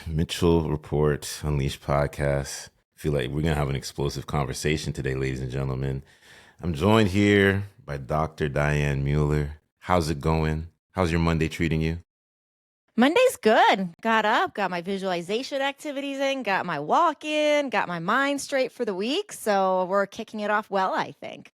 Mitchell Report Unleashed podcast. Feel like we're gonna have an explosive conversation today, ladies and gentlemen. I'm joined here by Dr. Diane Mueller. How's it going? How's your Monday treating you? Monday's good. Got up, got my visualization activities in, got my walk in, got my mind straight for the week. So we're kicking it off well, I think.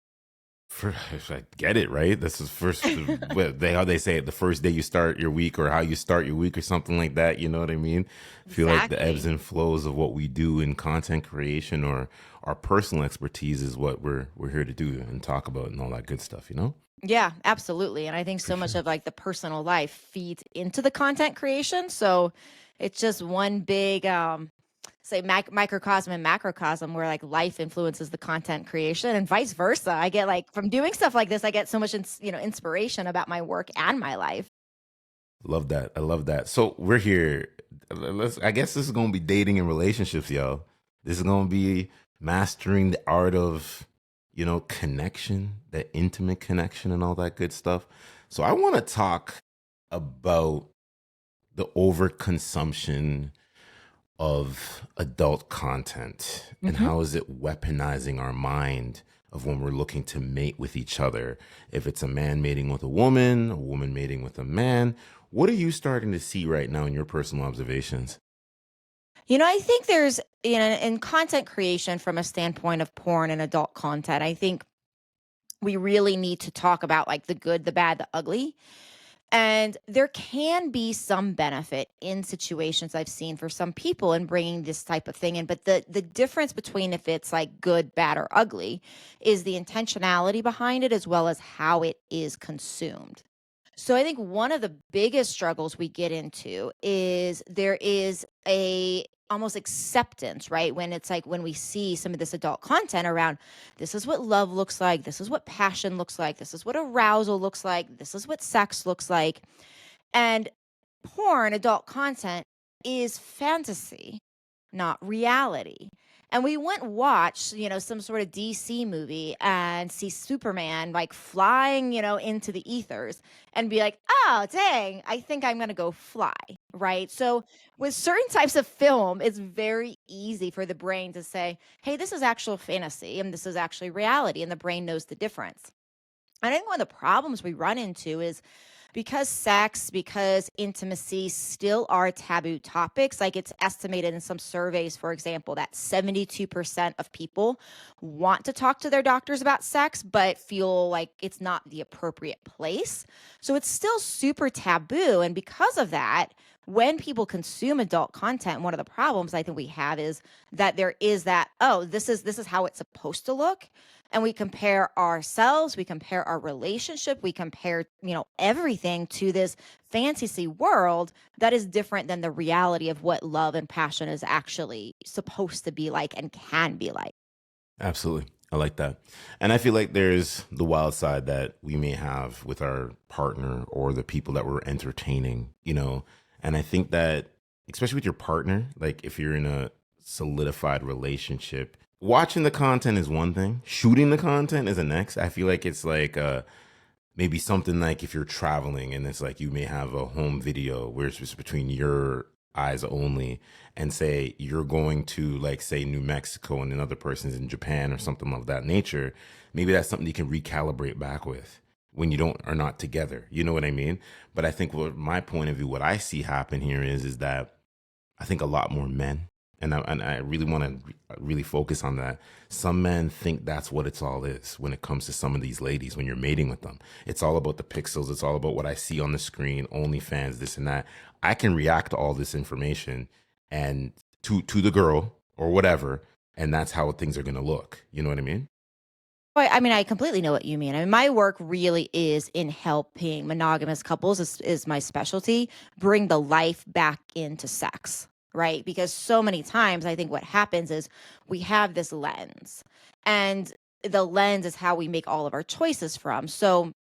If I get it right, this is first. How they say it, the first day you start your week, or how you start your week, or something like that. You know what I mean? I feel like the ebbs Exactly. and flows of what we do in content creation or our personal expertise is what we're here to do and talk about and all that good stuff. You know, Yeah, absolutely. And I think for so much sure. of like the personal life feeds into the content creation. So it's just one big say microcosm and macrocosm where like life influences the content creation and vice versa. I get like from doing stuff like this, I get so much inspiration about my work and my life. Love that. I love that. So we're here. Let's. I guess this is gonna be dating and relationships, y'all. This is gonna be mastering the art of, connection, that intimate connection, and all that good stuff. So I want to talk about the overconsumption of adult content and Mhm. how is it weaponizing our mind of when we're looking to mate with each other. If it's a man mating with a woman mating with a man, what are you starting to see right now in your personal observations? I think there's in content creation from a standpoint of porn and adult content, I think we really need to talk about like the good, the bad, the ugly. And there can be some benefit in situations I've seen for some people in bringing this type of thing in, but the difference between if it's like good, bad, or ugly is the intentionality behind it as well as how it is consumed. So I think one of the biggest struggles we get into is there is a almost acceptance, right? When it's like when we see some of this adult content around this is what love looks like, this is what passion looks like, this is what arousal looks like, this is what sex looks like. And porn, adult content is fantasy, not reality. And we wouldn't watch, some sort of DC movie and see Superman like flying, into the ethers and be like, oh, dang, I think I'm going to go fly. Right. So, with certain types of film, it's very easy for the brain to say, hey, this is actual fantasy and this is actually reality. And the brain knows the difference. I think one of the problems we run into is because sex, because intimacy still are taboo topics, like it's estimated in some surveys, for example, that 72% of people want to talk to their doctors about sex, but feel like it's not the appropriate place. So it's still super taboo. And because of that, when people consume adult content, one of the problems I think we have is that there is that, oh, this is how it's supposed to look, and we compare ourselves, we compare our relationship, we compare, everything to this fantasy world that is different than the reality of what love and passion is actually supposed to be like and can be like. Absolutely. I like that. And I feel like there's the wild side that we may have with our partner or the people that we're entertaining. And I think that, especially with your partner, like if you're in a solidified relationship, watching the content is one thing, shooting the content is the next. I feel like it's like, maybe something like if you're traveling and it's like you may have a home video where it's just between your eyes only, and say you're going to, like, say New Mexico and another person's in Japan or something of that nature. Maybe that's something you can recalibrate back with when you don't are not together. You know what I mean? But I think what my point of view, what I see happen here is that I think a lot more men, and I really want to really focus on that. Some men think that's what it's all is when it comes to some of these ladies when you're mating with them. It's all about the pixels. It's all about what I see on the screen, OnlyFans, this and that. I can react to all this information and to the girl or whatever, and that's how things are going to look. You know what I mean? Well, I mean, I completely know what you mean. I mean, my work really is in helping monogamous couples is my specialty, bring the life back into sex, right? Because so many times I think what happens is we have this lens, and the lens is how we make all of our choices from. So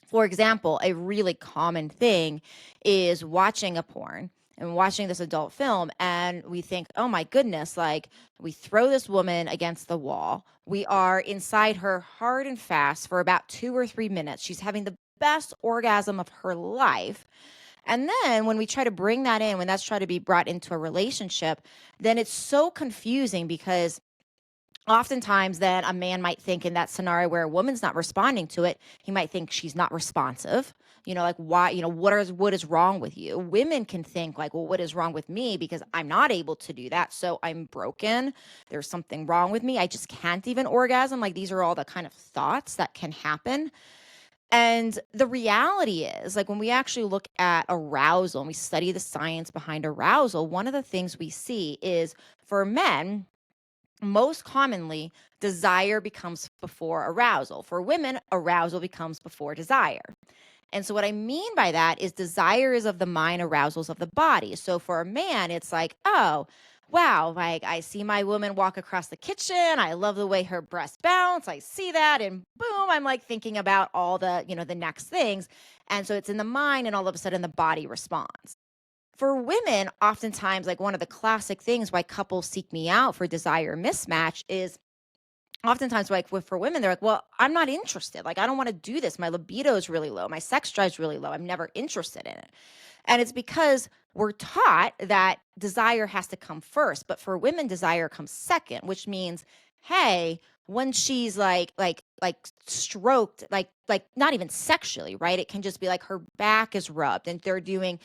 for example, a really common thing is watching a porn and watching this adult film, and we think, oh my goodness, like we throw this woman against the wall. We are inside her hard and fast for about 2 or 3 minutes. She's having the best orgasm of her life. And then when we try to bring that in, when that's trying to be brought into a relationship, then it's so confusing because oftentimes then a man might think in that scenario where a woman's not responding to it, he might think she's not responsive. Like why, what is wrong with you? Women can think like, well, what is wrong with me because I'm not able to do that. So I'm broken. There's something wrong with me. I just can't even orgasm. Like these are all the kind of thoughts that can happen. And the reality is, like, when we actually look at arousal and we study the science behind arousal, one of the things we see is for men, most commonly, desire becomes before arousal. For women, arousal becomes before desire. And so, what I mean by that is desire is of the mind, arousals of the body. So, for a man, it's like, oh, wow, like I see my woman walk across the kitchen. I love the way her breasts bounce. I see that. And boom, I'm like thinking about all the next things. And so, it's in the mind, and all of a sudden, the body responds. For women, oftentimes, like one of the classic things why couples seek me out for desire mismatch is oftentimes like for women, they're like, well, I'm not interested. Like, I don't want to do this. My libido is really low. My sex drive's really low. I'm never interested in it. And it's because we're taught that desire has to come first. But for women, desire comes second, which means, hey, when she's like stroked, like not even sexually, right? It can just be like her back is rubbed and they're doing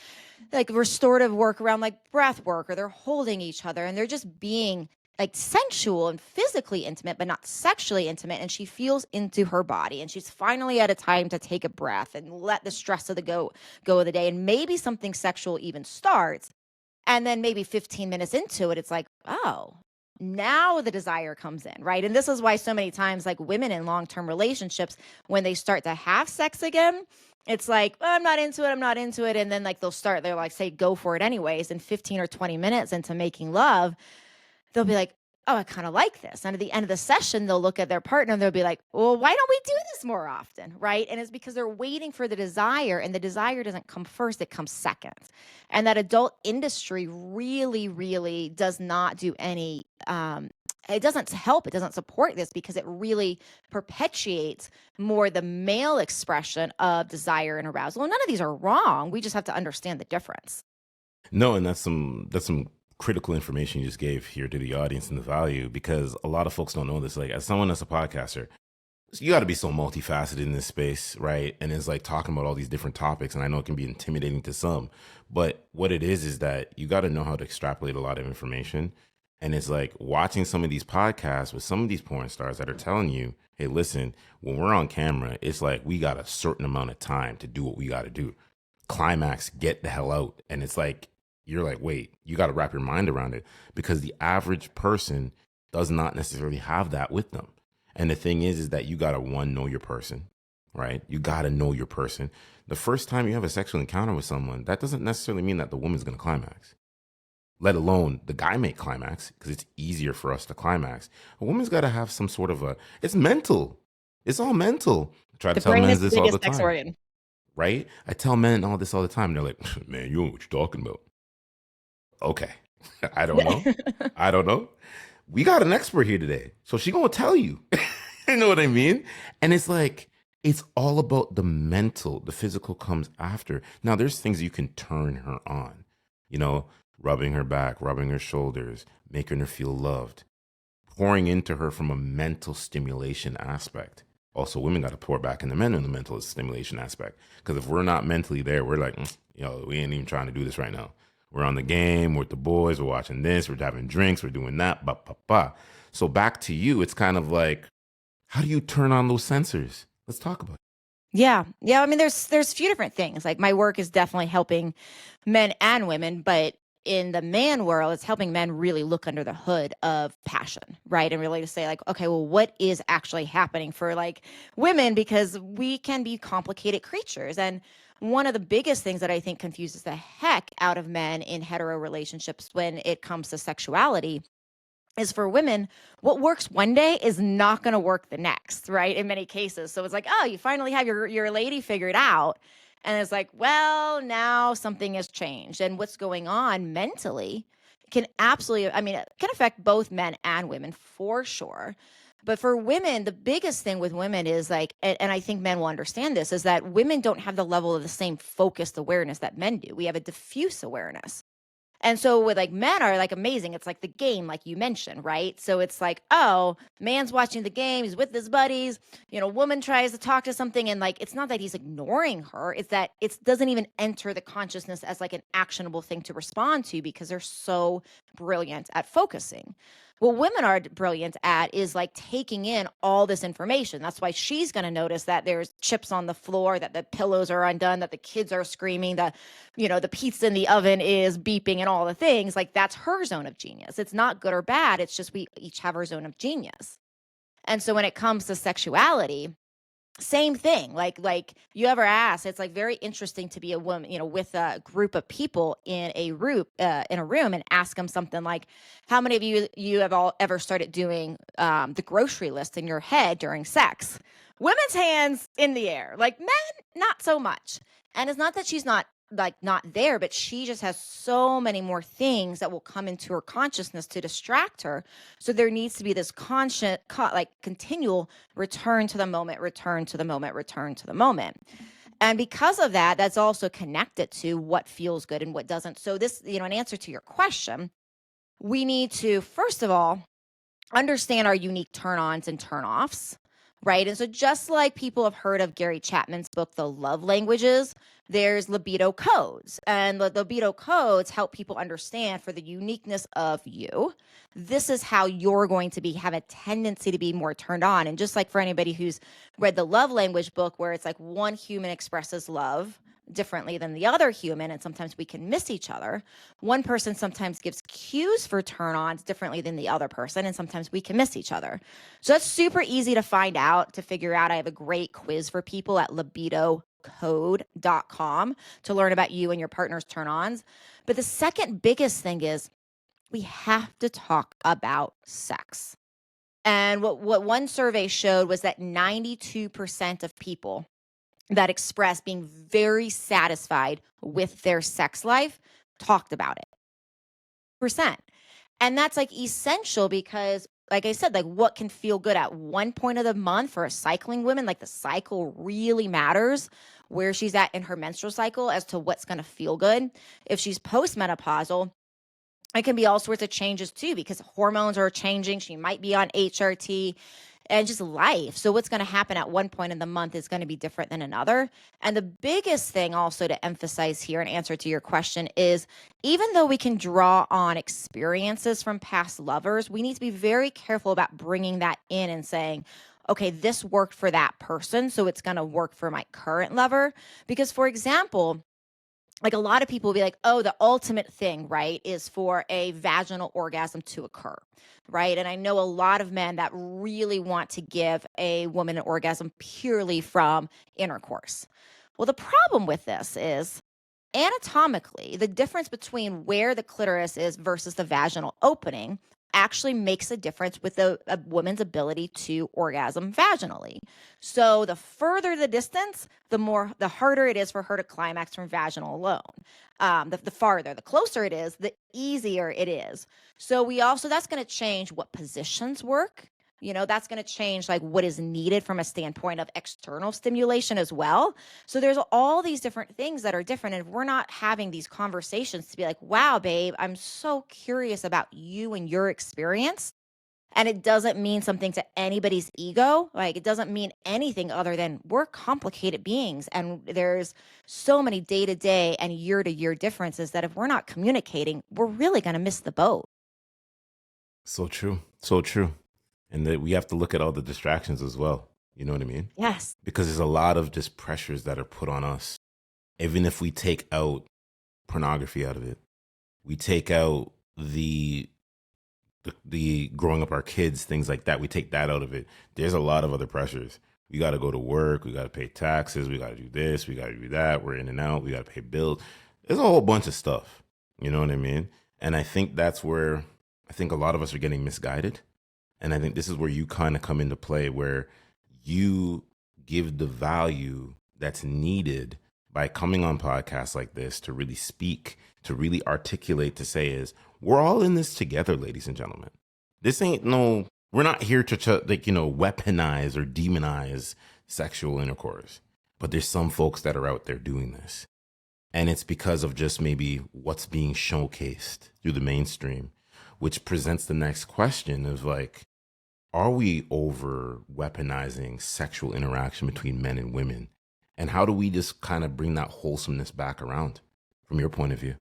like restorative work around like breath work, or they're holding each other and they're just being like sensual and physically intimate, but not sexually intimate. And she feels into her body and she's finally at a time to take a breath and let the stress of the go of the day. And maybe something sexual even starts. And then maybe 15 minutes into it, it's like, oh, now the desire comes in, right? And this is why so many times, like women in long-term relationships, when they start to have sex again, it's like, oh, I'm not into it. I'm not into it. And then like they're like, say, go for it anyways. And 15 or 20 minutes into making love, they'll be like, oh, I kind of like this. And at the end of the session, they'll look at their partner and they'll be like, well, why don't we do this more often? Right. And it's because they're waiting for the desire, and the desire doesn't come first, it comes second. And that adult industry really, really does not do any, it doesn't help, it doesn't support this because it really perpetuates more the male expression of desire and arousal. And none of these are wrong. We just have to understand the difference. No, and that's some critical information you just gave here to the audience and the value, because a lot of folks don't know this. Like, as someone that's a podcaster, you got to be so multifaceted in this space, right? And it's like talking about all these different topics, and I know it can be intimidating to some, but what it is that you got to know how to extrapolate a lot of information. And it's like watching some of these podcasts with some of these porn stars that are telling you, hey, listen, when we're on camera, it's like we got a certain amount of time to do what we got to do. Climax, get the hell out. And it's like, you're like, wait, you got to wrap your mind around it, because the average person does not necessarily have that with them. And the thing is that you got to, one, know your person, right? You got to know your person. The first time you have a sexual encounter with someone, that doesn't necessarily mean that the woman's going to climax, let alone the guy may climax, because it's easier for us to climax. A woman's got to have some sort of it's mental. It's all mental. I try to The tell brain men is the this all the biggest sex time, organ. right? I tell men all this all the time. They're like, man, you know what you're talking about. Okay. I don't know. I don't know. We got an expert here today, so she gonna tell you. You know what I mean? And it's like, it's all about the mental. The physical comes after. Now, there's things you can turn her on, you know, rubbing her back, rubbing her shoulders, making her feel loved, pouring into her from a mental stimulation aspect. Also, women got to pour back into men in the mental stimulation aspect. Because if we're not mentally there, we're like, we ain't even trying to do this right now. We're on the game, we're with the boys, we're watching this, we're having drinks, we're doing that, ba, ba, ba. So back to you, it's kind of like, how do you turn on those sensors? Let's talk about it. Yeah. Yeah. I mean, there's a few different things. Like my work is definitely helping men and women, but in the man world, it's helping men really look under the hood of passion, right? And really to say like, okay, well, what is actually happening for like women? Because we can be complicated creatures. And one of the biggest things that I think confuses the heck out of men in hetero relationships when it comes to sexuality is for women, what works one day is not going to work the next, right? In many cases. So it's like, oh, you finally have your lady figured out. And it's like, well, now something has changed. And what's going on mentally can absolutely, I mean, it can affect both men and women for sure. But for women, the biggest thing with women is like, and I think men will understand this, is that women don't have the level of the same focused awareness that men do. We have a diffuse awareness. And so with like men are like amazing. It's like the game, like you mentioned, right? So it's like, oh, man's watching the game, he's with his buddies, woman tries to talk to something, and like it's not that he's ignoring her, it's that it doesn't even enter the consciousness as like an actionable thing to respond to because they're so brilliant at focusing. What women are brilliant at is like taking in all this information. That's why she's going to notice that there's chips on the floor, that the pillows are undone, that the kids are screaming, that the pizza in the oven is beeping and all the things. Like that's her zone of genius. It's not good or bad. It's just we each have our zone of genius. And so when it comes to sexuality, same thing. Like you ever ask, it's like very interesting to be a woman, with a group of people in a room, and ask them something like, how many of you have all ever started doing the grocery list in your head during sex? Women's hands in the air, like men, not so much. And it's not that she's not there, but she just has so many more things that will come into her consciousness to distract her. So there needs to be this continual return to the moment, return to the moment, return to the moment. And because of that, that's also connected to what feels good and what doesn't. So this, in answer to your question, we need to, first of all, understand our unique turn-ons and turn-offs, right? And so just like people have heard of Gary Chapman's book, The Love Languages, there's libido codes. And the libido codes help people understand, for the uniqueness of you, this is how you're going to have a tendency to be more turned on. And just like for anybody who's read the love language book, where it's like one human expresses love differently than the other human, and sometimes we can miss each other. One person sometimes gives cues for turn-ons differently than the other person, and sometimes we can miss each other. So that's super easy to find out, to figure out. I have a great quiz for people at libidocode.com to learn about you and your partner's turn-ons. But the second biggest thing is we have to talk about sex. And what one survey showed was that 92% of people that express being very satisfied with their sex life talked about it. Percent. And that's like essential because, like I said, like what can feel good at one point of the month for a cycling woman, like the cycle really matters where she's at in her menstrual cycle as to what's going to feel good. If she's postmenopausal, it can be all sorts of changes too, because hormones are changing. She might be on HRT and just life. So what's going to happen at one point in the month is going to be different than another. And the biggest thing also to emphasize here in answer to your question is, even though we can draw on experiences from past lovers, we need to be very careful about bringing that in and saying, okay, this worked for that person, so it's going to work for my current lover. Because, for example, like a lot of people will be like, oh, the ultimate thing, right, is for a vaginal orgasm to occur, right? And I know a lot of men that really want to give a woman an orgasm purely from intercourse. Well, the problem with this is, anatomically, the difference between where the clitoris is versus the vaginal opening actually makes a difference with a woman's ability to orgasm vaginally. So the further the distance, the harder it is for her to climax from vaginal alone. The farther, the closer it is, the easier it is. So that's going to change what positions work. That's going to change like what is needed from a standpoint of external stimulation as well. So there's all these different things that are different. And if we're not having these conversations to be like, wow, babe, I'm so curious about you and your experience. And it doesn't mean something to anybody's ego. Like it doesn't mean anything other than we're complicated beings. And there's so many day-to-day and year-to-year differences that if we're not communicating, we're really going to miss the boat. So true. So true. And that we have to look at all the distractions as well. You know what I mean? Yes. Because there's a lot of just pressures that are put on us. Even if we take out pornography out of it, we take out the growing up our kids, things like that. We take that out of it. There's a lot of other pressures. We got to go to work. We got to pay taxes. We got to do this. We got to do that. We're in and out. We got to pay bills. There's a whole bunch of stuff. You know what I mean? And I think that's where I think a lot of us are getting misguided. And I think this is where you kind of come into play, where you give the value that's needed by coming on podcasts like this to really speak, to really articulate, to say is, we're all in this together, ladies and gentlemen. This ain't no We're not here to like, weaponize or demonize sexual intercourse. But there's some folks that are out there doing this. And it's because of just maybe what's being showcased through the mainstream, which presents the next question of like, are we over weaponizing sexual interaction between men and women? And how do we just kind of bring that wholesomeness back around from your point of view?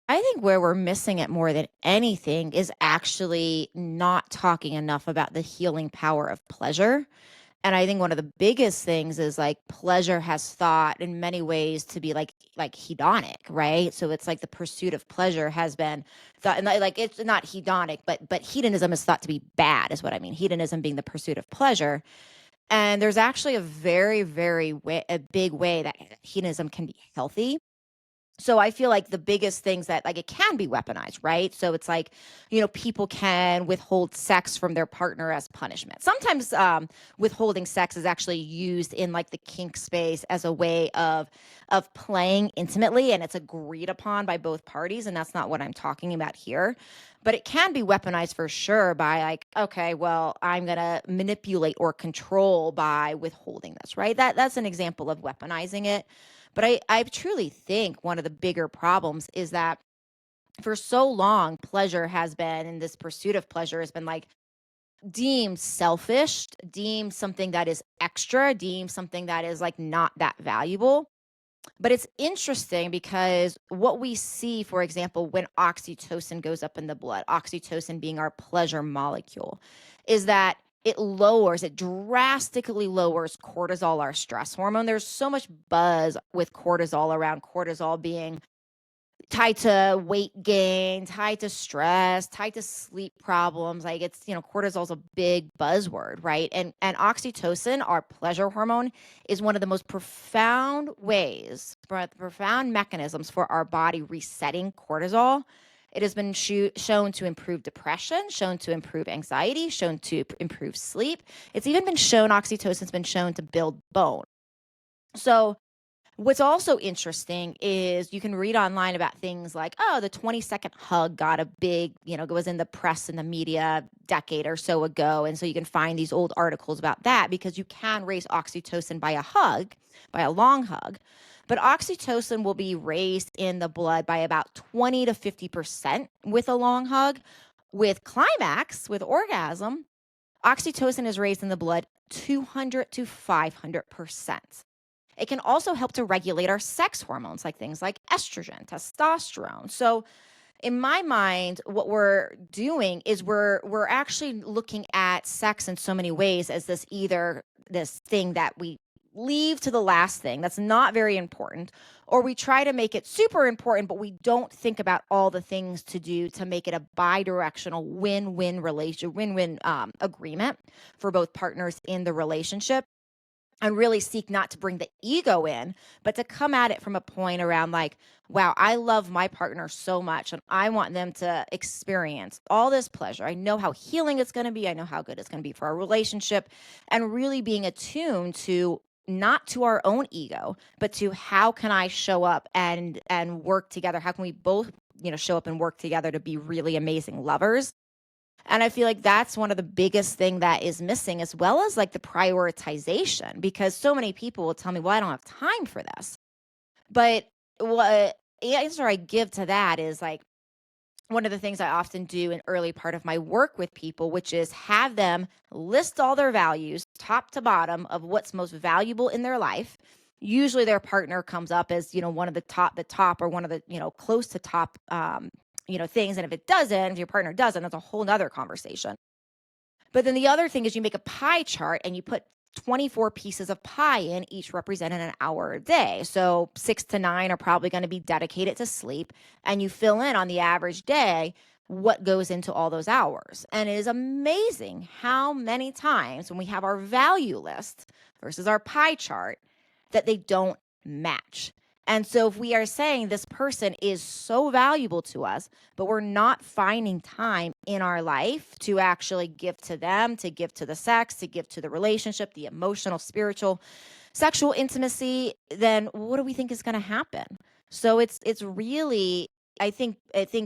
I think where we're missing it more than anything is actually not talking enough about the healing power of pleasure. And I think one of the biggest things is like pleasure has thought in many ways to be like hedonic, right? So it's like the pursuit of pleasure has been thought, and like it's not hedonic, but hedonism is thought to be bad, is what I mean. Hedonism being the pursuit of pleasure. And there's actually a a big way that hedonism can be healthy. So I feel like the biggest things that like it can be weaponized, right? So it's like, people can withhold sex from their partner as punishment. Sometimes withholding sex is actually used in like the kink space as a way of playing intimately, and it's agreed upon by both parties, and that's not what I'm talking about here. But it can be weaponized for sure by like, okay, well, I'm gonna manipulate or control by withholding this, right? That's an example of weaponizing it. But I truly think one of the bigger problems is that for so long, pleasure has been, and this pursuit of pleasure has been like deemed selfish, deemed something that is extra, deemed something that is like not that valuable. But it's interesting because what we see, for example, when oxytocin goes up in the blood, oxytocin being our pleasure molecule, is that it drastically lowers cortisol, our stress hormone. There's so much buzz with cortisol around cortisol being tied to weight gain, tied to stress, tied to sleep problems. Like it's, cortisol's a big buzzword, right? And oxytocin, our pleasure hormone, is one of the most profound mechanisms for our body resetting cortisol. It has been shown to improve depression, shown to improve anxiety, shown to improve sleep. It's even been shown, oxytocin's been shown to build bone. So what's also interesting is you can read online about things like, oh, the 20-second hug got a big, was in the press and the media a decade or so ago. And so you can find these old articles about that because you can raise oxytocin by a hug, by a long hug. But oxytocin will be raised in the blood by about 20 to 50% with a long hug. With climax, with orgasm, oxytocin is raised in the blood 200 to 500%. It can also help to regulate our sex hormones, like things like estrogen, testosterone. So in my mind, what we're doing is we're actually looking at sex in so many ways as this thing that we leave to the last thing that's not very important, or we try to make it super important, but we don't think about all the things to do to make it a bi-directional win-win agreement for both partners in the relationship. And really seek not to bring the ego in, but to come at it from a point around like, wow, I love my partner so much and I want them to experience all this pleasure. I know how healing it's going to be. I know how good it's going to be for our relationship, and really being attuned to not to our own ego, but to how can I show up and work together? How can we both, show up and work together to be really amazing lovers? And I feel like that's one of the biggest thing that is missing, as well as like the prioritization, because so many people will tell me, well, I don't have time for this. But what answer I give to that is like one of the things I often do in early part of my work with people, which is have them list all their values top to bottom of what's most valuable in their life. Usually their partner comes up as, one of the top or one of the, close to top things. And if it doesn't, if your partner doesn't, that's a whole nother conversation. But then the other thing is you make a pie chart and you put 24 pieces of pie in, each representing an hour a day. So 6 to 9 are probably going to be dedicated to sleep. And you fill in on the average day what goes into all those hours. And it is amazing how many times when we have our value list versus our pie chart that they don't match. And so if we are saying this person is so valuable to us, but we're not finding time in our life to actually give to them, to give to the sex, to give to the relationship, the emotional, spiritual, sexual intimacy, then what do we think is going to happen? So it's really I think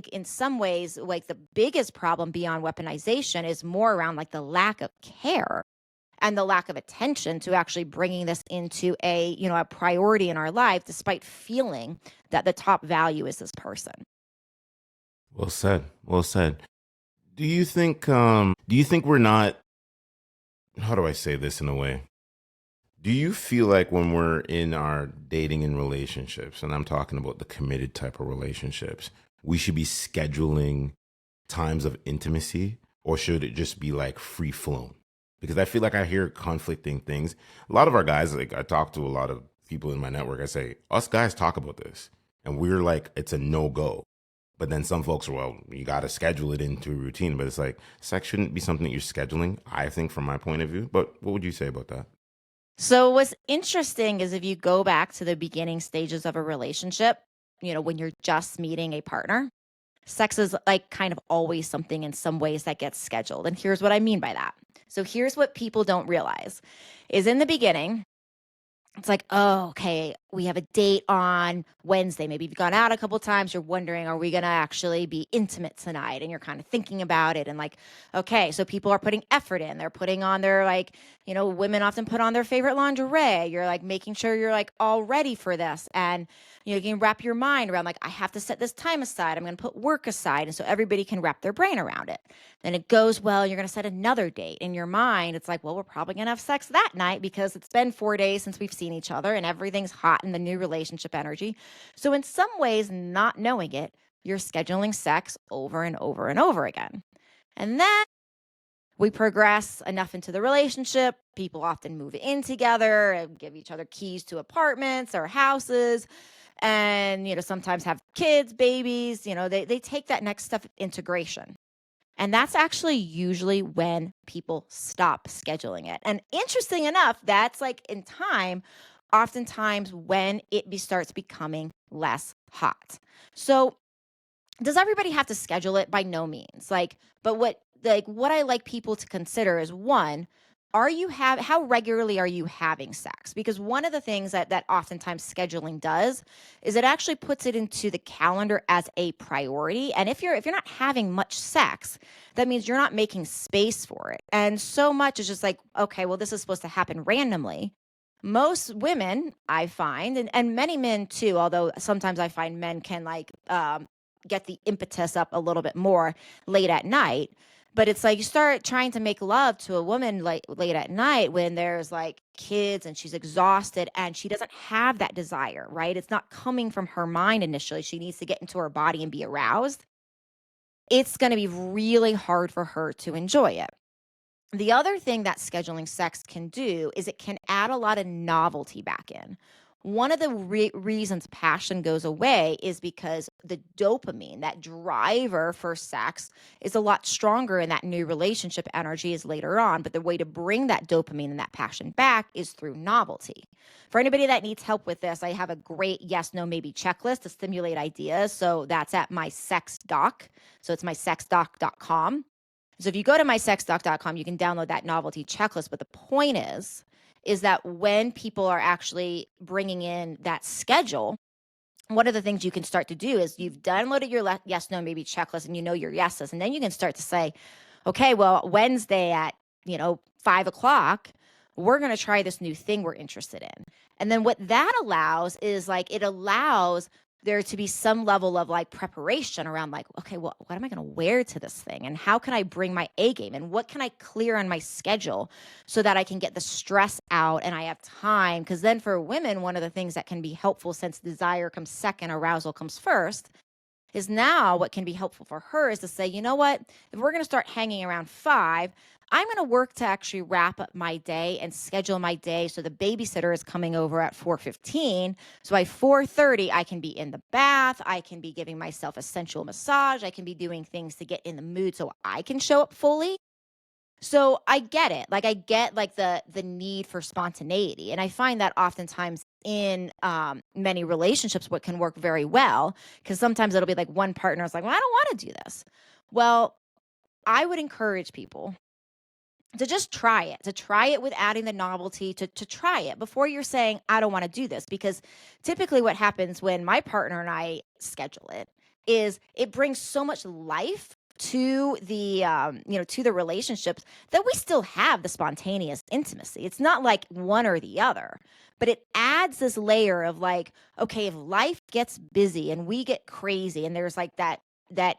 in some ways, like the biggest problem beyond weaponization is more around like the lack of care and the lack of attention to actually bringing this into a priority in our life, despite feeling that the top value is this person. Well said. Well said. Do you think we're not, how do I say this in a way? Do you feel like when we're in our dating and relationships, and I'm talking about the committed type of relationships, we should be scheduling times of intimacy, or should it just be like free flown? Because I feel like I hear conflicting things. A lot of our guys, like I talk to a lot of people in my network, I say, us guys talk about this, and we're like, it's a no go. But then some folks are, well, you got to schedule it into a routine. But it's like, sex shouldn't be something that you're scheduling, I think, from my point of view. But what would you say about that? So what's interesting is if you go back to the beginning stages of a relationship, when you're just meeting a partner, sex is like kind of always something in some ways that gets scheduled. And here's what I mean by that. So here's what people don't realize is in the beginning, it's like, oh, okay, we have a date on Wednesday. Maybe you've gone out a couple times. You're wondering, are we going to actually be intimate tonight? And you're kind of thinking about it. And like, okay, so people are putting effort in. They're putting on their, like, women often put on their favorite lingerie. You're like making sure you're like all ready for this. And you can wrap your mind around, like, I have to set this time aside. I'm going to put work aside. And so everybody can wrap their brain around it. Then it goes well. You're going to set another date. In your mind, it's like, well, we're probably going to have sex that night because it's been 4 days since we've seen each other and everything's hot in the new relationship energy. So, in some ways, not knowing it, you're scheduling sex over and over and over again. And then we progress enough into the relationship. People often move in together and give each other keys to apartments or houses. And, sometimes have kids, babies, they take that next step of integration. And that's actually usually when people stop scheduling it. And interesting enough, that's like in time, oftentimes when starts becoming less hot. So does everybody have to schedule it? By no means. But what I like people to consider is one, how regularly are you having sex? Because one of the things that oftentimes scheduling does is it actually puts it into the calendar as a priority. And if you're not having much sex, that means you're not making space for it. And so much is just like, okay, well, this is supposed to happen randomly. Most women, I find, and many men too, although sometimes I find men can get the impetus up a little bit more late at night. But it's like you start trying to make love to a woman late at night when there's like kids and she's exhausted and she doesn't have that desire, right? It's not coming from her mind initially. She needs to get into her body and be aroused. It's going to be really hard for her to enjoy it. The other thing that scheduling sex can do is it can add a lot of novelty back in. One of the reasons passion goes away is because the dopamine, that driver for sex, is a lot stronger in that new relationship energy is later on. But the way to bring that dopamine and that passion back is through novelty. For anybody that needs help with this, I have a great yes, no, maybe checklist to stimulate ideas. So that's at my sex doc. So it's mysexdoc.com. So if you go to mysexdoc.com, you can download that novelty checklist. But the point is that when people are actually bringing in that schedule, one of the things you can start to do is you've downloaded your yes, no, maybe checklist and you know your yeses. And then you can start to say, okay, well, Wednesday at, 5 o'clock, we're going to try this new thing we're interested in. And then what that allows is it allows there to be some level of preparation around okay, well, what am I going to wear to this thing? And how can I bring my A game? And what can I clear on my schedule so that I can get the stress out and I have time? Because then for women, one of the things that can be helpful, since desire comes second, arousal comes first, is now what can be helpful for her is to say, you know what, if we're going to start hanging around 5, I'm going to work to actually wrap up my day and schedule my day so the babysitter is coming over at 4:15. So by 4:30, I can be in the bath. I can be giving myself a sensual massage. I can be doing things to get in the mood so I can show up fully. So I get it. I get the need for spontaneity. And I find that oftentimes in many relationships, what can work very well, because sometimes it'll be like one partner is like, well, I don't want to do this. Well, I would encourage people to just try it with adding the novelty, to try it before you're saying, I don't want to do this. Because typically what happens when my partner and I schedule it is it brings so much life to the to the relationships that we still have the spontaneous intimacy. It's not like one or the other, but it adds this layer of like, okay, if life gets busy and we get crazy and there's like that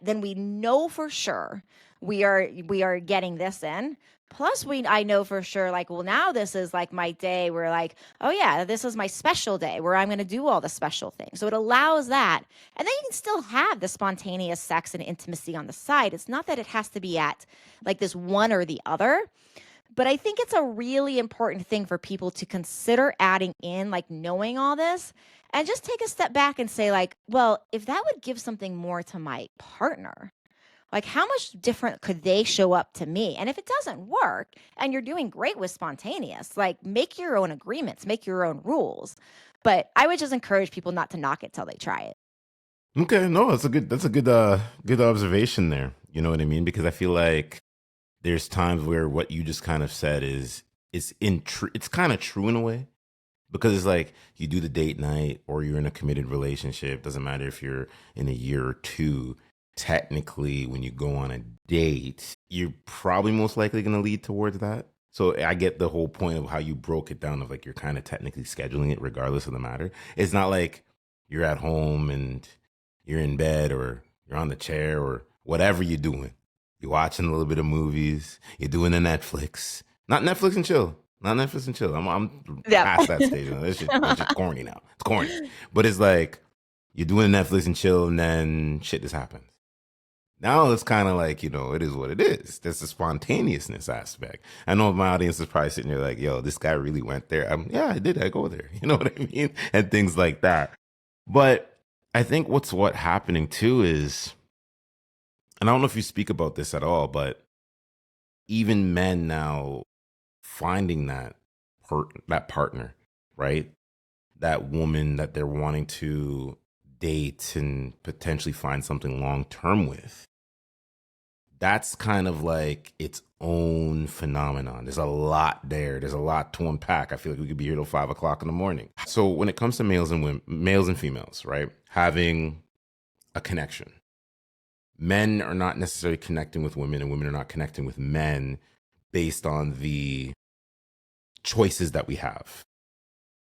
then we know for sure we are getting this in. Plus I know for sure, like, well, now this is like my day where like, oh yeah, this is my special day where I'm going to do all the special things. So it allows that. And then you can still have the spontaneous sex and intimacy on the side. It's not that it has to be at like this one or the other. But I think it's a really important thing for people to consider adding in, like knowing all this, and just take a step back and say, like, well, if that would give something more to my partner, like how much different could they show up to me? And if it doesn't work and you're doing great with spontaneous, like make your own agreements, make your own rules. But I would just encourage people not to knock it till they try it. Okay, no, that's a good observation there. You know what I mean? Because I feel like there's times where what you just kind of said it's kind of true in a way, because it's like you do the date night or you're in a committed relationship, doesn't matter if you're in a year or two. Technically, when you go on a date, you're probably most likely going to lead towards that. So I get the whole point of how you broke it down, of like you're kind of technically scheduling it regardless of the matter. It's not like you're at home and you're in bed or you're on the chair or whatever you're doing. You're watching a little bit of movies. You're doing the Netflix. Not Netflix and chill. Not Netflix and chill. I'm Yeah. past that stage. That shit corny now. It's corny. But it's like you're doing Netflix and chill, and then shit just happens. Now it's kind of like, it is what it is. There's the spontaneousness aspect. I know my audience is probably sitting there like, yo, this guy really went there. Yeah, I did. I go there. You know what I mean? And things like that. But I think what happening too is, and I don't know if you speak about this at all, but even men now finding that partner, right? That woman that they're wanting to date and potentially find something long term with. That's kind of like its own phenomenon. There's a lot there. There's a lot to unpack. I feel like we could be here till 5 o'clock in the morning. So when it comes to males and females, right, having a connection, men are not necessarily connecting with women, and women are not connecting with men based on the choices that we have.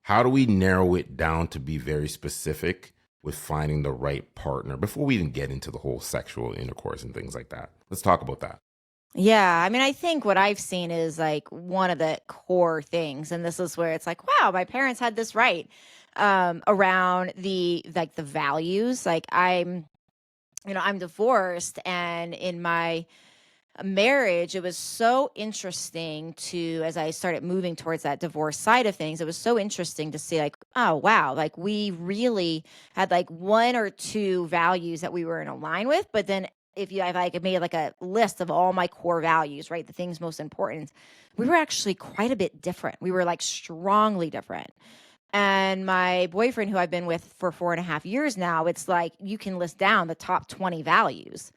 How do we narrow it down to be very specific with finding the right partner before we even get into the whole sexual intercourse and things like that? Let's talk about that. Yeah, I mean, I think what I've seen is like one of the core things, and this is where it's like, wow, my parents had this right, around the values. Like I'm divorced, and in my marriage, it was so interesting to, as I started moving towards that divorce side of things, it was so interesting to see like, oh wow, like we really had like one or two values that we were in line with, but then if I made like a list of all my core values, right, the things most important, we were actually quite a bit different. We were like strongly different. And my boyfriend, who I've been with for 4.5 years now, it's like you can list down the top 20 values.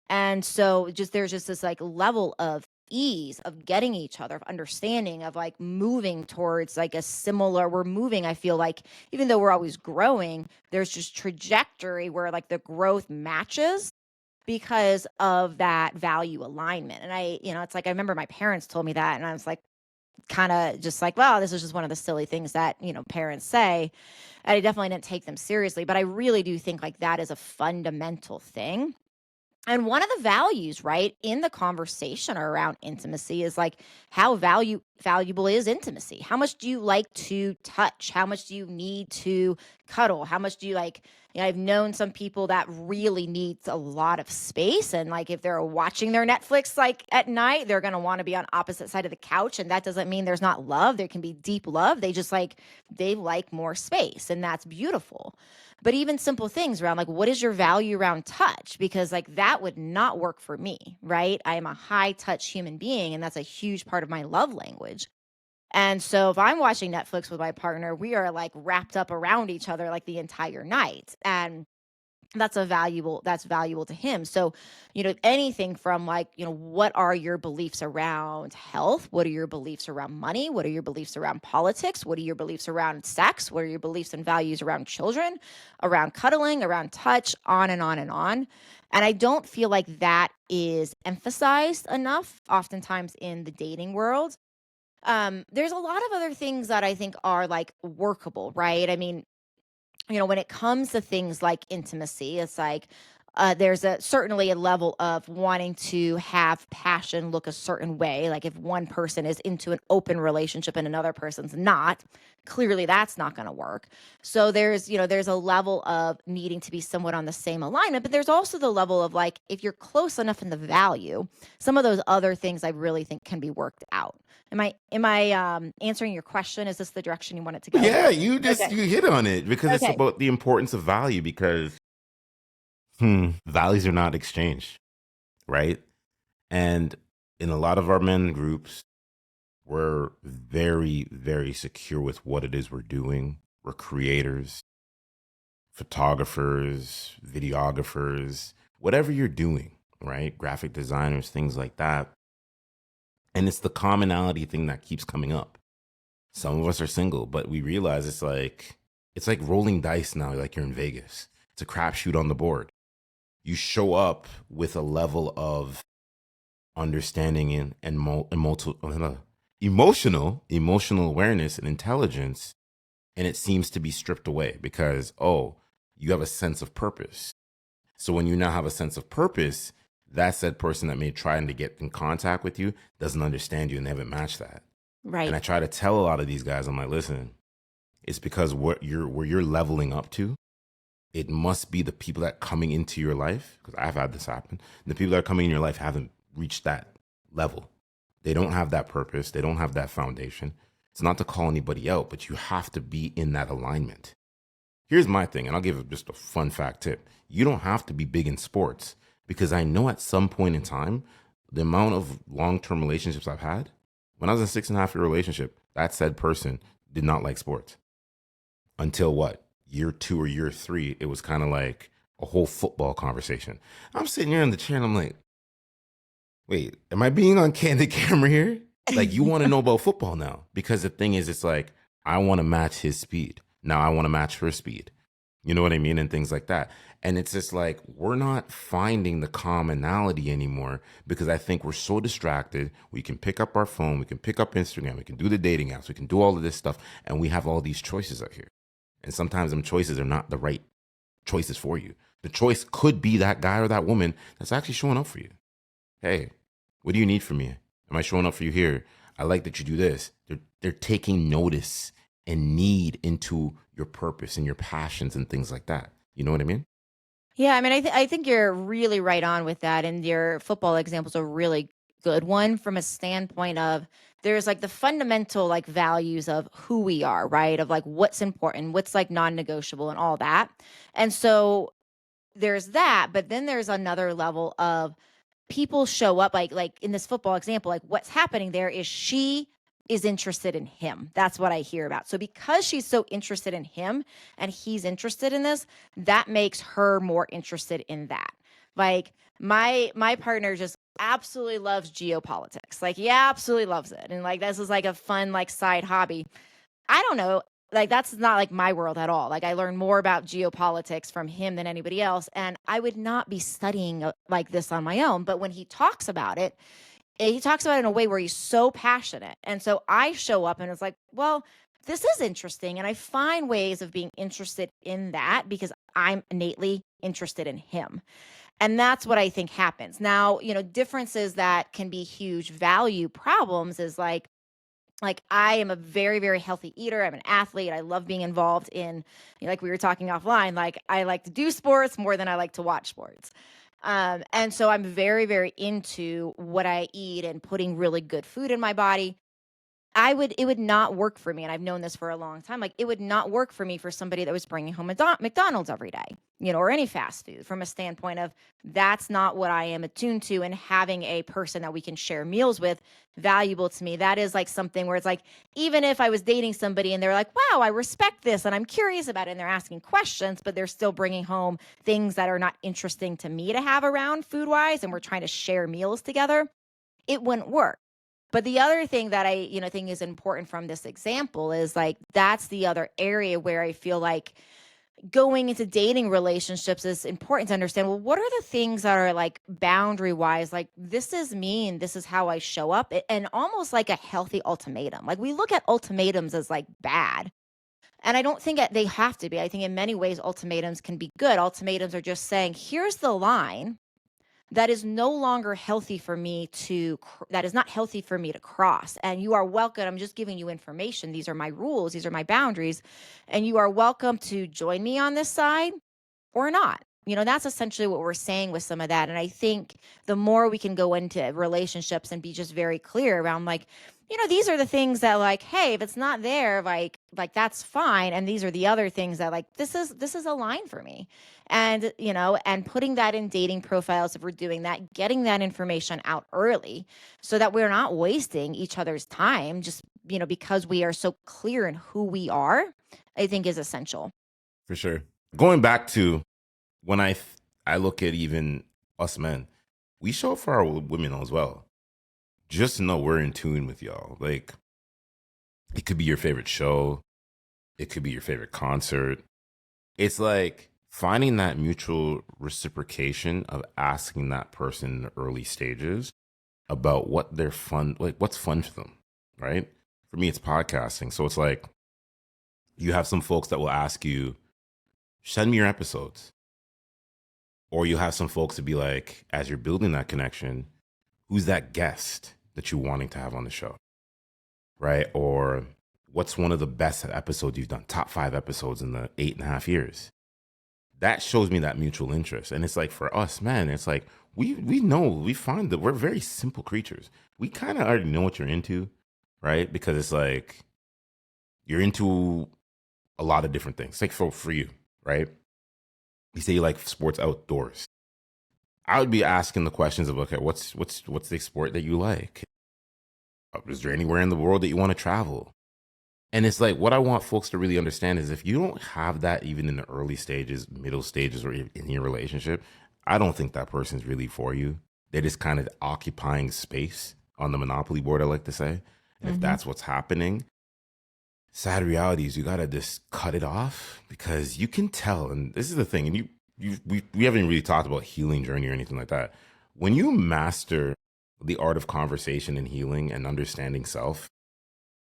And so there's just this like level of ease of getting each other, of understanding, of like moving towards like we're moving, I feel like, even though we're always growing, there's just trajectory where like the growth matches because of that value alignment. And it's like I remember my parents told me that, and I was like, kind of just like, well, this is just one of the silly things that, parents say. And I definitely didn't take them seriously. But I really do think like that is a fundamental thing. And one of the values, right, in the conversation around intimacy is like how valuable is intimacy? How much do you like to touch? How much do you need to cuddle? How much do you like, I've known some people that really needs a lot of space, and like if they're watching their Netflix like at night, they're going to want to be on opposite side of the couch, and that doesn't mean there's not love. There can be deep love. They like more space, and that's beautiful. But even simple things around like, what is your value around touch? Because like that would not work for me, right? I am a high touch human being, and that's a huge part of my love language. And so if I'm watching Netflix with my partner, we are like wrapped up around each other like the entire night. And that's valuable to him. So, anything from like, what are your beliefs around health? What are your beliefs around money? What are your beliefs around politics? What are your beliefs around sex? What are your beliefs and values around children, around cuddling, around touch, on and on and on. And I don't feel like that is emphasized enough oftentimes in the dating world. There's a lot of other things that I think are like workable, right? I mean, when it comes to things like intimacy, it's like there's certainly a level of wanting to have passion look a certain way. Like if one person is into an open relationship and another person's not, clearly that's not going to work. So there's a level of needing to be somewhat on the same alignment, but there's also the level of like if you're close enough in the value, some of those other things I really think can be worked out. Am I answering your question? Is this the direction you want it to go? Yeah, Okay. you hit on it because it's Okay. about the importance of value because values are not exchanged, right? And in a lot of our men groups, we're very, very secure with what it is we're doing. We're creators, photographers, videographers, whatever you're doing, right? Graphic designers, things like that. And it's the commonality thing that keeps coming up. Some of us are single, but we realize it's like rolling dice now, like you're in Vegas. It's a crapshoot on the board. You show up with a level of understanding and emotional awareness and intelligence, and it seems to be stripped away because you have a sense of purpose. So when you now have a sense of purpose, that said person that may try to get in contact with you doesn't understand you and they haven't matched that. And Right. I try to tell a lot of these guys, I'm like, listen, it's because where you're leveling up to, it must be the people that coming into your life, because I've had this happen. The people that are coming in your life haven't reached that level. They don't have that purpose. They don't have that foundation. It's not to call anybody out, but you have to be in that alignment. Here's my thing, and I'll give just a fun fact tip. You don't have to be big in sports because I know at some point in time, the amount of long-term relationships I've had, when I was in a 6.5 year relationship, that said person did not like sports until what? Year 2 or year 3, it was kind of like a whole football conversation. I'm sitting here in the chair and I'm like, wait, am I being on candid camera here? Like, you want to know about football now? Because the thing is, it's like, I want to match his speed. Now I want to match her speed. You know what I mean? And things like that. And it's just like, we're not finding the commonality anymore because I think we're so distracted. We can pick up our phone, we can pick up Instagram, we can do the dating apps, we can do all of this stuff. And we have all these choices out here. And sometimes them choices are not the right choices for you. The choice could be that guy or that woman that's actually showing up for you. Hey, what do you need from me? Am I showing up for you here? I like that you do this. They're taking notice and need into your purpose and your passions and things like that. You know what I mean? Yeah, I mean, I think you're really right on with that, and your football example is a really good one from a standpoint of there's like the fundamental like values of who we are, right? Of like what's important, what's like non-negotiable, and all that. And so there's that, but then there's another level of people show up like in this football example, like what's happening there is she is interested in him. That's what I hear about. So because she's so interested in him and he's interested in this, that makes her more interested in that. Like my partner just absolutely loves geopolitics. Like he absolutely loves it. And like this is like a fun like side hobby. I don't know. Like that's not like my world at all. Like I learn more about geopolitics from him than anybody else, and I would not be studying like this on my own. But when he talks about it in a way where he's so passionate. And so I show up and it's like, well, this is interesting. And I find ways of being interested in that because I'm innately interested in him. And that's what I think happens. Now, differences that can be huge value problems is like I am a very, very healthy eater. I'm an athlete. I love being involved in, like we were talking offline, like I like to do sports more than I like to watch sports. And so I'm very, very into what I eat and putting really good food in my body. it would not work for me, and I've known this for a long time. Like, it would not work for me for somebody that was bringing home McDonald's every day, or any fast food, from a standpoint of that's not what I am attuned to. And having a person that we can share meals with, valuable to me. That is like something where it's like, even if I was dating somebody and they're like, wow, I respect this and I'm curious about it, and they're asking questions, but they're still bringing home things that are not interesting to me to have around food wise, and we're trying to share meals together, it wouldn't work. But the other thing that I, think is important from this example is like, that's the other area where I feel like going into dating relationships is important to understand, well, what are the things that are like boundary wise, like, this is me and this is how I show up, and almost like a healthy ultimatum. Like, we look at ultimatums as like bad. And I don't think they have to be. I think in many ways, ultimatums can be good. Ultimatums are just saying, here's the line that is no longer healthy for me that is not healthy for me to cross. And you are welcome. I'm just giving you information. These are my rules. These are my boundaries. And you are welcome to join me on this side or not. That's essentially what we're saying with some of that. And I think the more we can go into relationships and be just very clear around, like, these are the things that, like, hey, if it's not there, like that's fine. And these are the other things that, like, this is a line for me. And, and putting that in dating profiles, if we're doing that, getting that information out early so that we're not wasting each other's time just, because we are so clear in who we are, I think is essential. For sure. Going back to when I look at even us men, we show up for our women as well. Just know we're in tune with y'all. Like, it could be your favorite show, it could be your favorite concert. It's like finding that mutual reciprocation of asking that person in the early stages about what they're fun, like what's fun for them, right? For me, it's podcasting. So it's like you have some folks that will ask you, send me your episodes. Or you have some folks to be like, as you're building that connection, who's that guest that you're wanting to have on the show, right? Or what's one of the best episodes you've done, top 5 episodes in the 8.5 years? That shows me that mutual interest. And it's like, for us, man, it's like, we know, we find that we're very simple creatures. We kind of already know what you're into, right? Because it's like, you're into a lot of different things. Like for you, right? You say you like sports outdoors. I would be asking the questions of, okay, what's the sport that you like? Is there anywhere in the world that you want to travel? And it's like, what I want folks to really understand is, if you don't have that even in the early stages, middle stages, or in your relationship, I don't think that person's really for you. They're just kind of occupying space on the Monopoly board, I like to say. And if that's what's happening, sad reality is you got to just cut it off, because you can tell. And this is the thing. And we haven't really talked about healing journey or anything like that. When you master the art of conversation and healing and understanding self,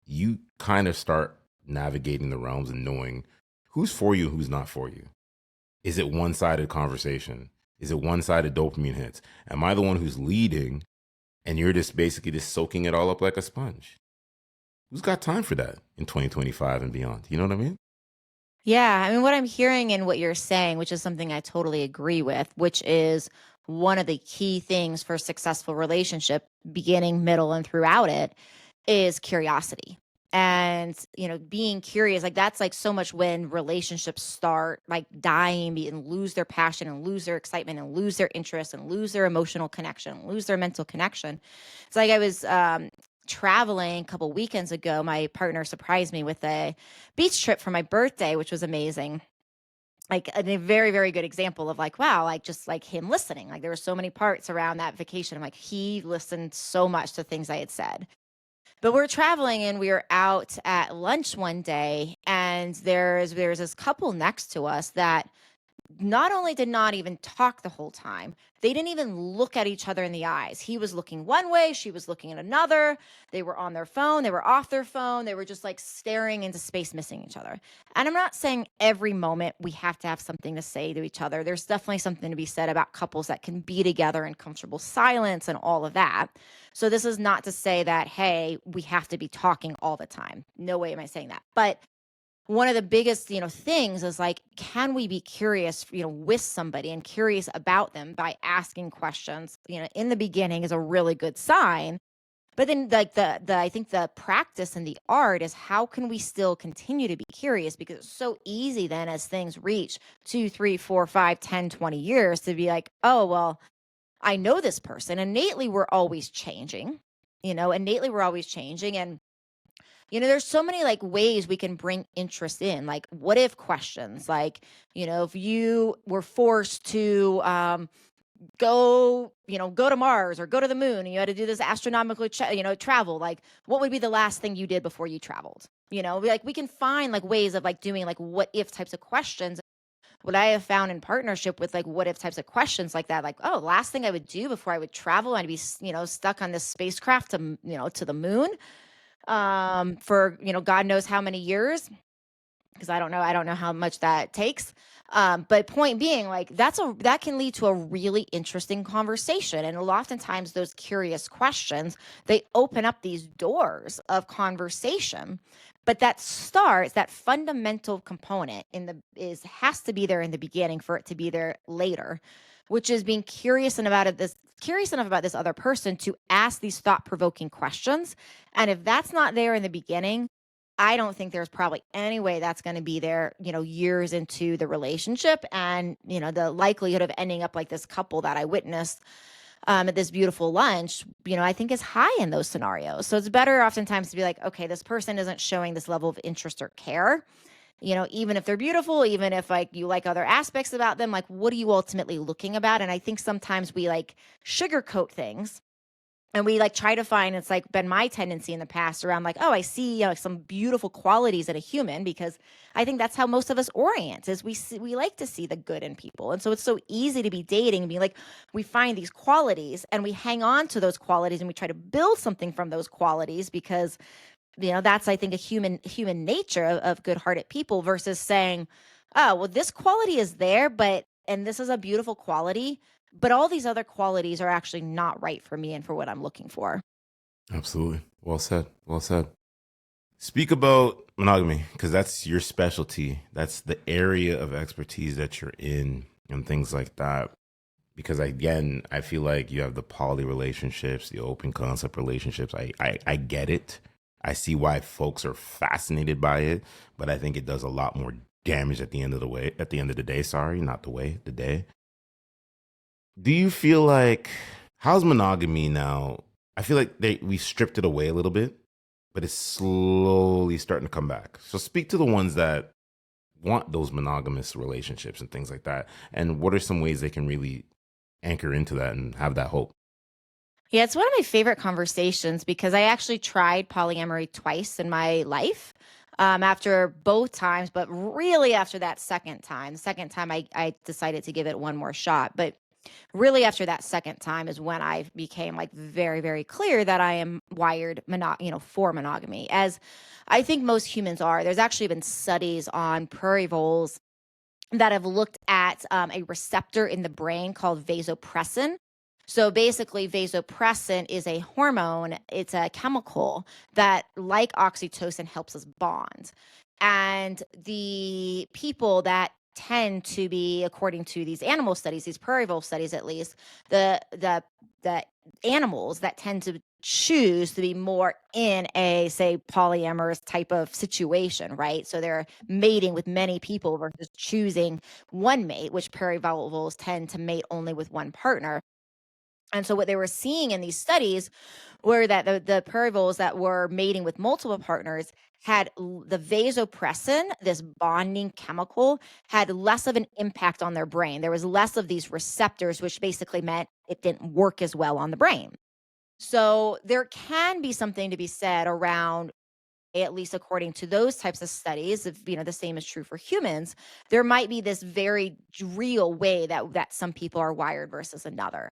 you kind of start navigating the realms and knowing who's for you, who's not for you. Is it one-sided conversation? Is it one-sided dopamine hits? Am I the one who's leading and you're just basically just soaking it all up like a sponge? Who's got time for that in 2025 and beyond? You know what I mean? Yeah. I mean, what I'm hearing and what you're saying, which is something I totally agree with, which is one of the key things for a successful relationship, beginning, middle, and throughout it, is curiosity. And, being curious, like, that's like so much when relationships start like dying and lose their passion and lose their excitement and lose their interest and lose their emotional connection, and lose their mental connection. It's like I was traveling a couple weekends ago. My partner surprised me with a beach trip for my birthday, which was amazing. Like a very, very good example of like, wow, like just like him listening. Like, there were so many parts around that vacation. I'm like, he listened so much to things I had said. But we're traveling and we were out at lunch one day, and there's this couple next to us that not only did not even talk the whole time, they didn't even look at each other in the eyes. He was looking one way, she was looking at another. They were on their phone, they were off their phone, they were just like staring into space, missing each other. And I'm not saying every moment we have to have something to say to each other. There's definitely something to be said about couples that can be together in comfortable silence and all of that. So this is not to say that, hey, we have to be talking all the time. No way am I saying that. But one of the biggest, things is like, can we be curious, with somebody and curious about them by asking questions, in the beginning is a really good sign. But then like the I think the practice and the art is how can we still continue to be curious, because it's so easy then as things reach 2, 3, 4, 5, 10, 20 years to be like, oh, well, I know this person. Innately, we're always changing, innately we're always changing. And there's so many like ways we can bring interest in, like what if questions, like, if you were forced to go to Mars or go to the moon, and you had to do this astronomical travel, like what would be the last thing you did before you traveled? Like we can find like ways of like doing like what if types of questions. What I have found in partnership with like what if types of questions like that, like, oh, last thing I would do before I would travel, I'd be stuck on this spacecraft to to the moon for God knows how many years, because I don't know how much that takes. But point being, like that can lead to a really interesting conversation. And oftentimes those curious questions, they open up these doors of conversation. But that fundamental component has to be there in the beginning for it to be there later, which is being curious enough about this other person to ask these thought-provoking questions. And if that's not there in the beginning, I don't think there's probably any way that's going to be there, years into the relationship. And, the likelihood of ending up like this couple that I witnessed at this beautiful lunch, I think is high in those scenarios. So it's better oftentimes to be like, okay, this person isn't showing this level of interest or care. Even if they're beautiful, even if like you like other aspects about them, like what are you ultimately looking about? And I think sometimes we like sugarcoat things, and we like try to find, it's like been my tendency in the past around like, oh, I see some beautiful qualities in a human, because I think that's how most of us orient, is we like to see the good in people. And so it's so easy to be dating and be like, we find these qualities and we hang on to those qualities and we try to build something from those qualities, because that's, I think, a human nature of good-hearted people, versus saying, oh, well, this quality is there, and this is a beautiful quality, but all these other qualities are actually not right for me and for what I'm looking for. Absolutely. Well said. Well said. Speak about monogamy, because that's your specialty. That's the area of expertise that you're in and things like that. Because again, I feel like you have the poly relationships, the open concept relationships. I get it. I see why folks are fascinated by it, but I think it does a lot more damage at the end of the day. Sorry, not the way, the day. Do you feel like, how's monogamy now? I feel like we stripped it away a little bit, but it's slowly starting to come back. So speak to the ones that want those monogamous relationships and things like that. And what are some ways they can really anchor into that and have that hope? Yeah, it's one of my favorite conversations, because I actually tried polyamory twice in my life. After both times, but really after that second time I decided to give it one more shot. But really after that second time is when I became like very, very clear that I am wired for monogamy, as I think most humans are. There's actually been studies on prairie voles that have looked at a receptor in the brain called vasopressin. So basically, vasopressin is a hormone, it's a chemical that, like oxytocin, helps us bond. And the people that tend to be, according to these animal studies, these prairie vole studies at least, the animals that tend to choose to be more in a, say, polyamorous type of situation, right? So they're mating with many people versus choosing one mate, which prairie voles tend to mate only with one partner. And so what they were seeing in these studies were that the prairie voles that were mating with multiple partners had the vasopressin, this bonding chemical, had less of an impact on their brain. There was less of these receptors, which basically meant it didn't work as well on the brain. So there can be something to be said around, at least according to those types of studies, if the same is true for humans, there might be this very real way that some people are wired versus another.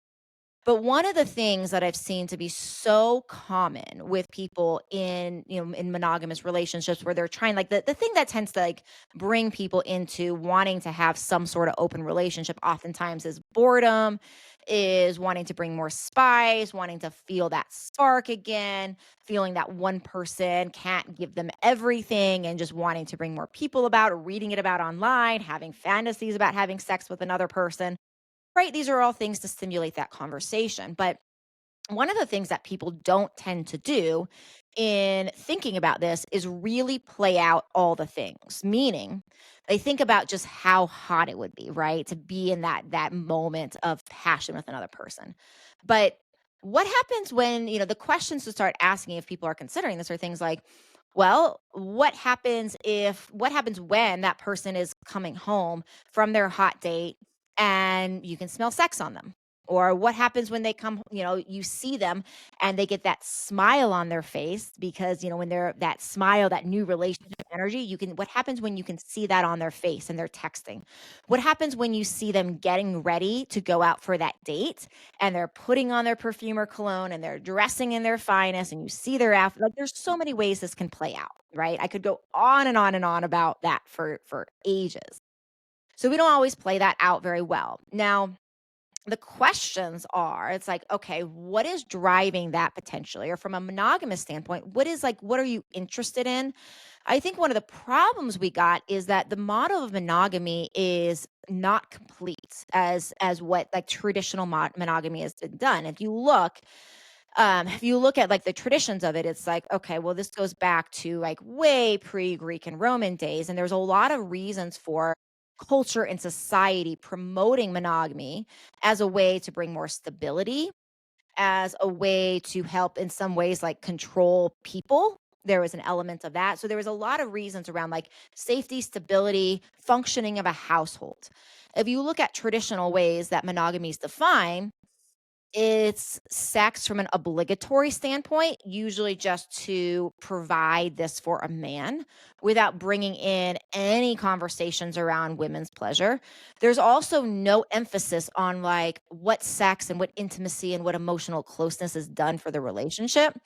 But one of the things that I've seen to be so common with people in monogamous relationships, where they're trying, like the thing that tends to like bring people into wanting to have some sort of open relationship oftentimes is boredom, is wanting to bring more spice, wanting to feel that spark again, feeling that one person can't give them everything, and just wanting to bring more people about, or reading it about online, having fantasies about having sex with another person. Right, these are all things to stimulate that conversation. But one of the things that people don't tend to do in thinking about this is really play out all the things, meaning they think about just how hot it would be, right? To be in that moment of passion with another person. But what happens when, the questions to start asking if people are considering this are things like, well, what happens when that person is coming home from their hot date and you can smell sex on them? Or what happens when they come, you see them and they get that smile on their face because, when they're that smile, that new relationship energy, what happens when you can see that on their face and they're texting? What happens when you see them getting ready to go out for that date and they're putting on their perfume or cologne and they're dressing in their finest and you see their outfit? Like there's so many ways this can play out, right? I could go on and on and on about that for ages. So we don't always play that out very well. Now, the questions are, it's like, okay, what is driving that potentially? Or from a monogamous standpoint, what are you interested in? I think one of the problems we got is that the model of monogamy is not complete as what like traditional monogamy has been done. If you look at like the traditions of it, it's like, okay, well, this goes back to like way pre-Greek and Roman days. And there's a lot of reasons for culture and society promoting monogamy as a way to bring more stability, as a way to help in some ways like control people. There was an element of that. So there was a lot of reasons around like safety, stability, functioning of a household. If you look at traditional ways that monogamy is defined, it's sex from an obligatory standpoint, usually just to provide this for a man without bringing in any conversations around women's pleasure. There's also no emphasis on like what sex and what intimacy and what emotional closeness is done for the relationship.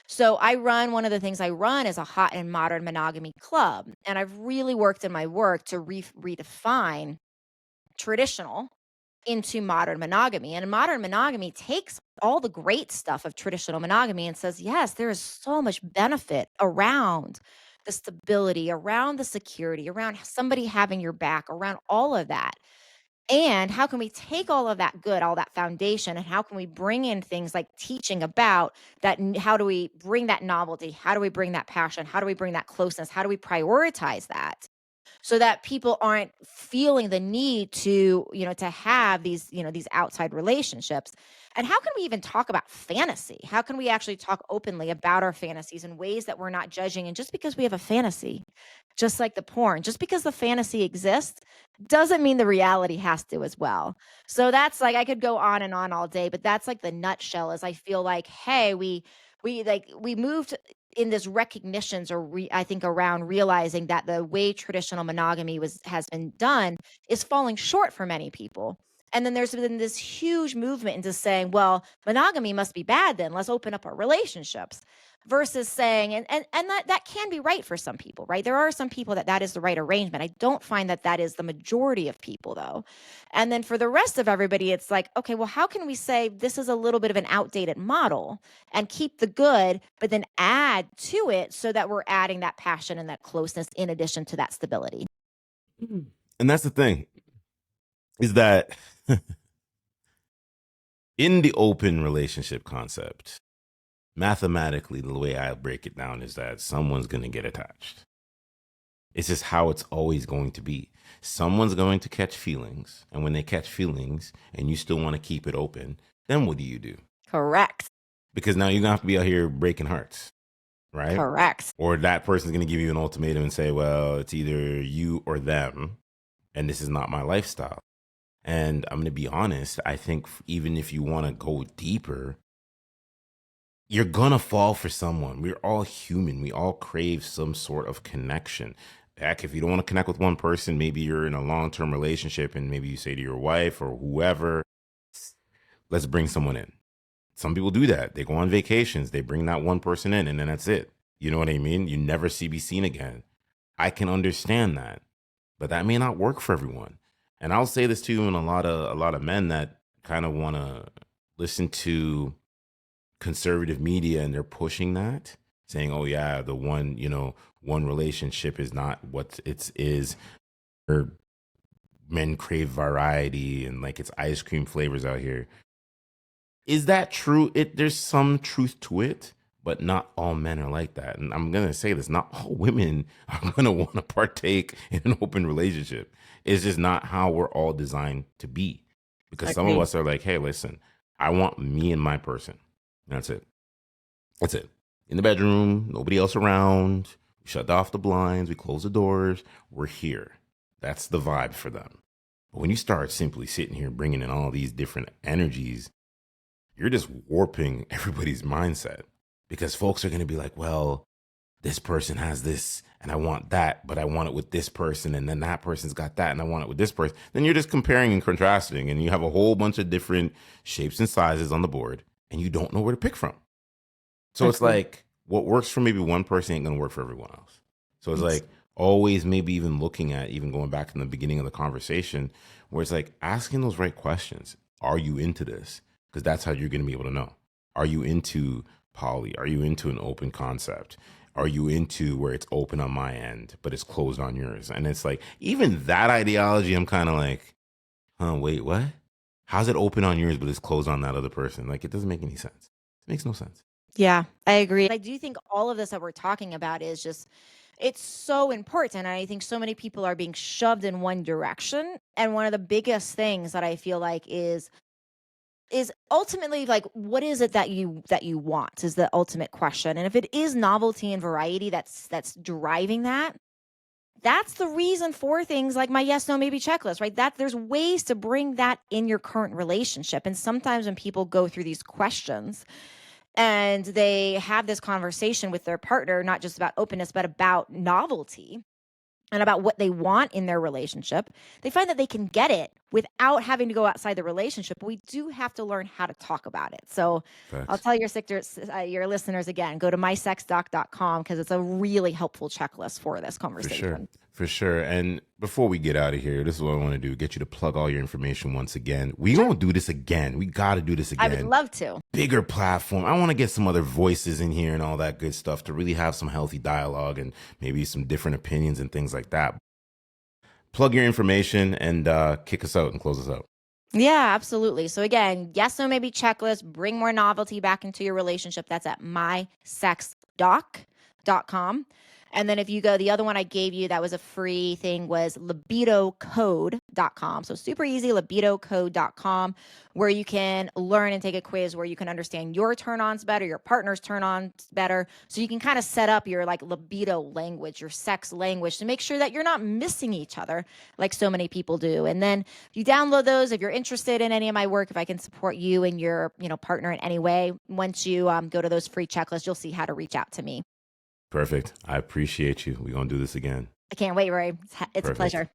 So one of the things I run is a hot and modern monogamy club. And I've really worked in my work to redefine traditional into modern monogamy. And modern monogamy takes all the great stuff of traditional monogamy and says, yes, there is so much benefit around the stability, around the security, around somebody having your back, around all of that. And how can we take all of that good, all that foundation, and how can we bring in things like teaching about that? How do we bring that novelty? How do we bring that passion? How do we bring that closeness? How do we prioritize that? So that people aren't feeling the need to have these outside relationships. And how can we even talk about fantasy? How can we actually talk openly about our fantasies in ways that we're not judging? And just because we have a fantasy, just like the porn, just because the fantasy exists doesn't mean the reality has to as well. So that's like, I could go on and on all day, but that's like the nutshell. Is I feel like, hey, we moved in this recognitions, or I think around realizing that the way traditional monogamy has been done is falling short for many people. And then there's been this huge movement into saying, well, monogamy must be bad, then let's open up our relationships, versus saying, and that can be right for some people, right? There are some people that is the right arrangement. I don't find that is the majority of people, though. And then for the rest of everybody, it's like, okay, well, how can we say this is a little bit of an outdated model and keep the good, but then add to it so that we're adding that passion and that closeness in addition to that stability? And that's the thing, is that in the open relationship concept, mathematically, the way I break it down is that someone's going to get attached. It's just how it's always going to be. Someone's going to catch feelings. And when they catch feelings and you still want to keep it open, then what do? Correct. Because now you're going to have to be out here breaking hearts, right? Correct. Or that person's going to give you an ultimatum and say, well, it's either you or them, and this is not my lifestyle. And I'm going to be honest, I think even if you want to go deeper, you're going to fall for someone. We're all human. We all crave some sort of connection. Heck, if you don't want to connect with one person, maybe you're in a long-term relationship and maybe you say to your wife or whoever, let's bring someone in. Some people do that. They go on vacations. They bring that one person in and then that's it. You know what I mean? You never be seen again. I can understand that, but that may not work for everyone. And I'll say this to you, and a lot of men that kind of want to listen to conservative media, and they're pushing that, saying, oh yeah, the one relationship is not what it is, or men crave variety and like it's ice cream flavors out here. Is that true? There's some truth to it, but not all men are like that. And I'm gonna say this: not all women are gonna want to partake in an open relationship. It's just not how we're all designed to be. Because some of Agreed. us are like, hey, listen, I want me and my person. And that's it. That's it. In the bedroom, nobody else around. We shut off the blinds, we close the doors. We're here. That's the vibe for them. But when you start simply sitting here bringing in all these different energies, you're just warping everybody's mindset because folks are going to be like, well, this person has this and I want that, but I want it with this person. And then that person's got that and I want it with this person. Then you're just comparing and contrasting and you have a whole bunch of different shapes and sizes on the board and you don't know where to pick from. So it's Agreed. like what works for maybe one person ain't going to work for everyone else. So it's It's- like always maybe even looking at, even going back in the beginning of the conversation, where it's like asking those right questions. Are you into this? Because that's how you're going to be able to know. Are you into poly? Are you into an open concept? Are you into where it's open on my end, but it's closed on yours? And it's like, even that ideology, I'm kind of like, huh, wait, what? How's it open on yours, but it's closed on that other person? Like, it doesn't make any sense. It makes no sense. Yeah, I agree. I do think all of this that we're talking about is just it's so important. And I think so many people are being shoved in one direction. And one of the biggest things that I feel like is ultimately like what is it that you want is the ultimate question. And if it is novelty and variety that's driving that, that's the reason for things like my yes no maybe checklist, right? That there's ways to bring that in your current relationship. And sometimes when people go through these questions and they have this conversation with their partner, not just about openness, but about novelty and about what they want in their relationship, they find that they can get it without having to go outside the relationship. But we do have to learn how to talk about it. So I'll Facts. tell your listeners again, go to mysexdoc.com because it's a really helpful checklist for this For sure. conversation. For sure. And before we get out of here, this is what I want to do, get you to plug all your information once again. We Sure. gonna do this again. We gotta do this I would again. love to. Bigger platform. I want to get some other voices in here and all that good stuff to really have some healthy dialogue and maybe some different opinions and things like that. Plug your information and kick us out and close us out. Yeah, absolutely. So again, yes, no, maybe checklist, bring more novelty back into your relationship. That's at mysexdoc.com. And then if you go, the other one I gave you that was a free thing was libidocode.com. So super easy, libidocode.com, where you can learn and take a quiz where you can understand your turn-ons better, your partner's turn-ons better. So you can kind of set up your like libido language, your sex language to make sure that you're not missing each other like so many people do. And then you download those if you're interested in any of my work, if I can support you and your partner in any way. Once you go to those free checklists, you'll see how to reach out to me. Perfect. I appreciate you. We're gonna do this again. I can't wait, Ray. It's a Perfect. pleasure.